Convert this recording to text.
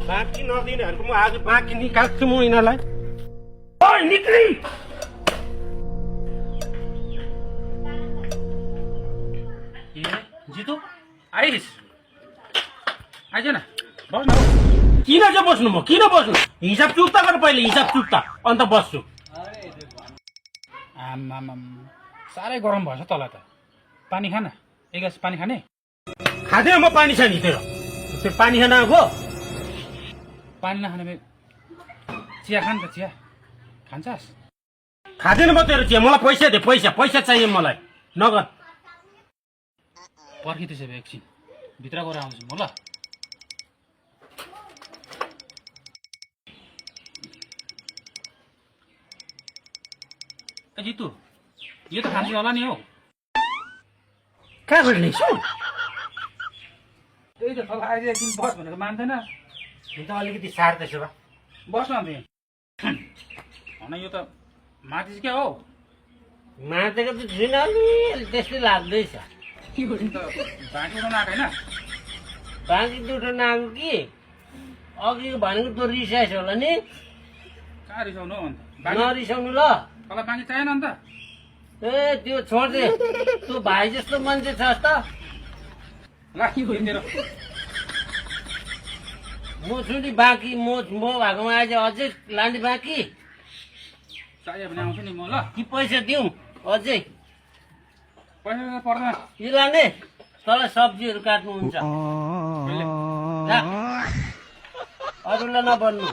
बाँकी नदिनेहरूको म आज बाँकी निकाल्छु म यिनीहरूलाई। ओइ निक्ली जितु आइस आइज न बस्न हौ। किन चाहिँ बस्नु? म किन बस्नु? हिसाब चुक्ता गर पहिले, हिसाब चुक्ता अन्त बस्छु। आमामाम साह्रै गरम भएछ तँलाई त। पानी खान, एक गिलास पानी खाने? खाँदैन म पानी छ नि तेरो। त्यो पानी खान आएको? पानी नखाने भए चिया खान त चिया खान्छस्? खाँदैन म तेरो चिया। मलाई पैसा दे, पैसा पैसा चाहियो मलाई नगद। पर्खि त्यसो भए एकछिन भित्र गएर आउँछु म ल। ए जितु यो त खान्छ होला नि हौ। कहाँ गएर ल्याइसु? त्यही त तल आइज एकछिन बस भनेको मान्दैन। यो त अलिकति सार्दैछ बा। बस न अन्त होइन यो त माथिस क्या हौ। मातेको त छुइनँ, अलि त्यस्तै लाग्दैछ। बाँकी उठाउन आएको होइन? बाँकी दुठो नआएको कि अघि भनेको त रिसाइस होला नि। कहाँ रिसाउनु हौ अन्त? नरिसाउनु ल। तँलाई बाँकी चाहिएन अन्त? ए त्यो छोड्दे, तँ भाइ जस्तो मान्छे छस् त। ल तेरो म छु नि बाँकी, म भएकोमा आएछ अझै लाने बाँकी चाहियो भने आउँछु नि म ल। कि पैसा दिउँ अझै? पैसा त पर्दैन। यो लाने तँलाई सब्जीहरू काट्नुहुन्छ। कहिले? अरूलाई नभन्नु।